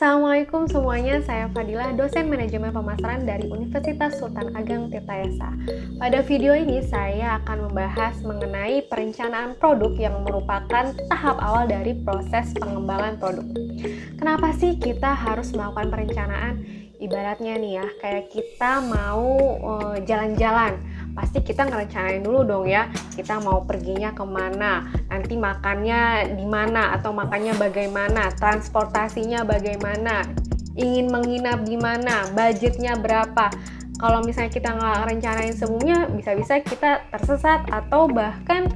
Assalamualaikum semuanya, saya Fadilah, dosen manajemen pemasaran dari Universitas Sultan Ageng Tirtayasa. Pada video ini saya akan membahas mengenai perencanaan produk yang merupakan tahap awal dari proses pengembangan produk. Kenapa sih kita harus melakukan perencanaan? Ibaratnya nih ya, kayak kita mau jalan-jalan. Pasti kita ngerencanain dulu dong ya, kita mau perginya kemana, nanti makannya di mana atau makannya bagaimana, transportasinya bagaimana, ingin menginap di mana, budgetnya berapa. Kalau misalnya kita nggak rencanain sebelumnya, bisa-bisa kita tersesat atau bahkan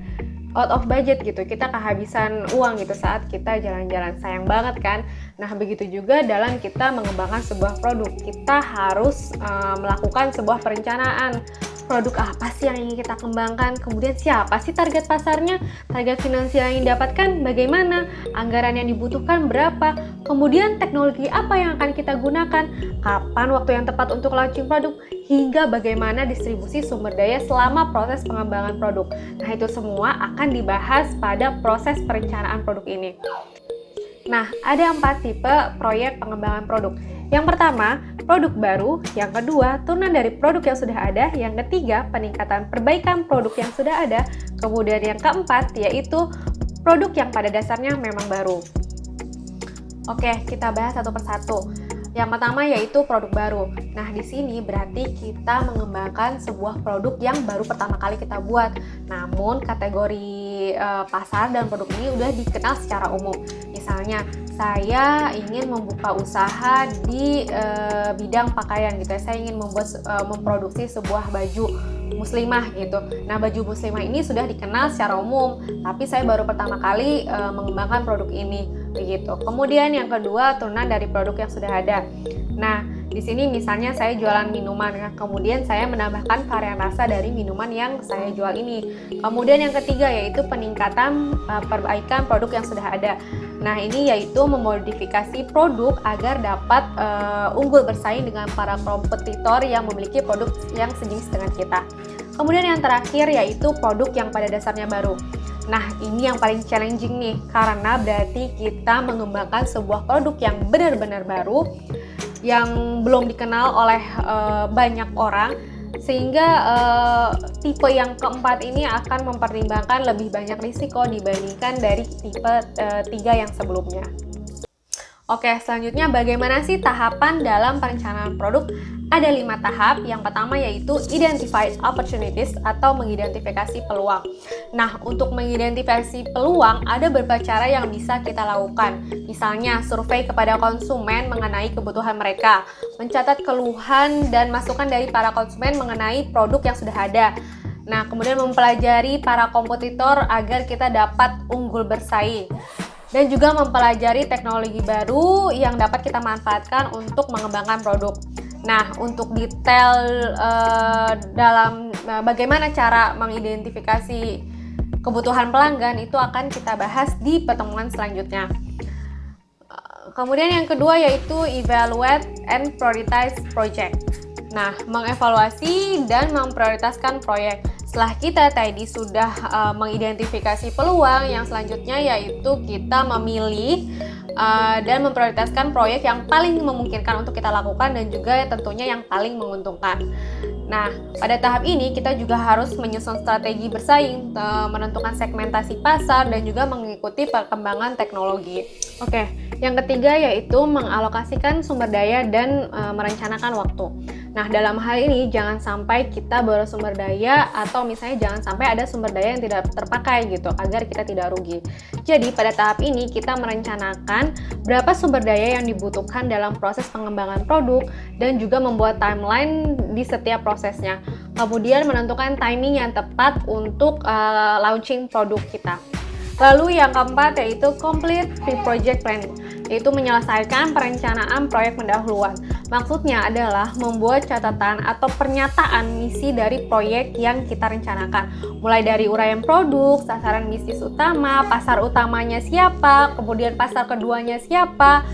out of budget gitu, kita kehabisan uang gitu saat kita jalan-jalan, sayang banget kan. Nah begitu juga dalam kita mengembangkan sebuah produk, kita harus melakukan sebuah perencanaan. Produk apa sih yang ingin kita kembangkan, kemudian siapa sih target pasarnya, target finansial yang didapatkan bagaimana, anggaran yang dibutuhkan berapa, kemudian teknologi apa yang akan kita gunakan, kapan waktu yang tepat untuk launching produk, hingga bagaimana distribusi sumber daya selama proses pengembangan produk. Nah itu semua akan dibahas pada proses perencanaan produk ini. Nah, ada 4 tipe proyek pengembangan produk. Yang pertama, produk baru. Yang kedua, turunan dari produk yang sudah ada. Yang ketiga, peningkatan perbaikan produk yang sudah ada. Kemudian yang keempat, yaitu produk yang pada dasarnya memang baru. Oke, kita bahas satu persatu. Yang pertama yaitu produk baru. Nah, di sini berarti kita mengembangkan sebuah produk yang baru pertama kali kita buat. Namun, kategori pasar dan produk ini udah dikenal secara umum. Misalnya, saya ingin membuka usaha di bidang pakaian gitu ya. Saya ingin memproduksi sebuah baju muslimah gitu. Nah, baju muslimah ini sudah dikenal secara umum, tapi saya baru pertama kali mengembangkan produk ini begitu. Kemudian yang kedua, turunan dari produk yang sudah ada. Nah, di sini misalnya saya jualan minuman, kemudian saya menambahkan varian rasa dari minuman yang saya jual ini. Kemudian yang ketiga yaitu peningkatan perbaikan produk yang sudah ada. Nah, ini yaitu memodifikasi produk agar dapat unggul bersaing dengan para kompetitor yang memiliki produk yang sejenis dengan kita. Kemudian yang terakhir yaitu produk yang pada dasarnya baru. Nah, ini yang paling challenging nih, karena berarti kita mengembangkan sebuah produk yang benar-benar baru, yang belum dikenal oleh banyak orang, sehingga tipe yang keempat ini akan mempertimbangkan lebih banyak risiko dibandingkan dari tipe 3 yang sebelumnya. Oke, selanjutnya bagaimana sih tahapan dalam perencanaan produk? Ada 5 tahap. Yang pertama yaitu identify opportunities atau mengidentifikasi peluang. Nah, untuk mengidentifikasi peluang ada beberapa cara yang bisa kita lakukan. Misalnya, survei kepada konsumen mengenai kebutuhan mereka, mencatat keluhan dan masukan dari para konsumen mengenai produk yang sudah ada. Nah, kemudian mempelajari para kompetitor agar kita dapat unggul bersaing. Dan juga mempelajari teknologi baru yang dapat kita manfaatkan untuk mengembangkan produk. Nah, untuk detail dalam bagaimana cara mengidentifikasi kebutuhan pelanggan itu akan kita bahas di pertemuan selanjutnya. Kemudian yang kedua yaitu evaluate and prioritize project. Nah, mengevaluasi dan memprioritaskan proyek. Setelah kita tadi sudah mengidentifikasi peluang, yang selanjutnya yaitu kita memilih dan memprioritaskan proyek yang paling memungkinkan untuk kita lakukan dan juga tentunya yang paling menguntungkan. Nah, pada tahap ini kita juga harus menyusun strategi bersaing, menentukan segmentasi pasar dan juga mengikuti perkembangan teknologi. Oke, yang ketiga yaitu mengalokasikan sumber daya dan merencanakan waktu. Nah, dalam hal ini jangan sampai kita bersumber daya atau misalnya jangan sampai ada sumber daya yang tidak terpakai gitu agar kita tidak rugi. Jadi pada tahap ini kita merencanakan berapa sumber daya yang dibutuhkan dalam proses pengembangan produk dan juga membuat timeline di setiap prosesnya. Kemudian menentukan timing yang tepat untuk launching produk kita. Lalu yang keempat yaitu complete pre-project planning, yaitu menyelesaikan perencanaan proyek pendahuluan. Maksudnya adalah membuat catatan atau pernyataan misi dari proyek yang kita rencanakan. Mulai dari uraian produk, sasaran bisnis utama, pasar utamanya siapa, kemudian pasar keduanya siapa,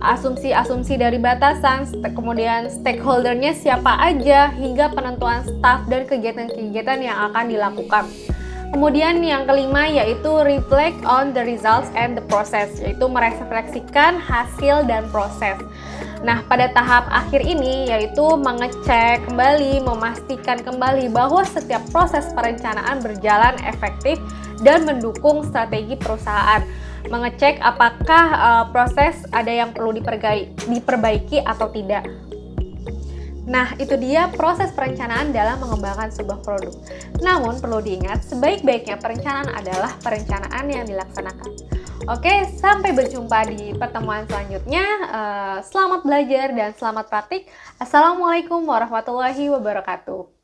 asumsi-asumsi dari batasan, kemudian stakeholdernya siapa aja, hingga penentuan staff dan kegiatan-kegiatan yang akan dilakukan. Kemudian yang kelima yaitu reflect on the results and the process, yaitu merefleksikan hasil dan proses. Nah, pada tahap akhir ini yaitu mengecek kembali, memastikan kembali bahwa setiap proses perencanaan berjalan efektif dan mendukung strategi perusahaan. Mengecek apakah proses ada yang perlu diperbaiki atau tidak. Nah, itu dia proses perencanaan dalam mengembangkan sebuah produk. Namun, perlu diingat, sebaik-baiknya perencanaan adalah perencanaan yang dilaksanakan. Oke, sampai berjumpa di pertemuan selanjutnya. Selamat belajar dan selamat praktik. Assalamualaikum warahmatullahi wabarakatuh.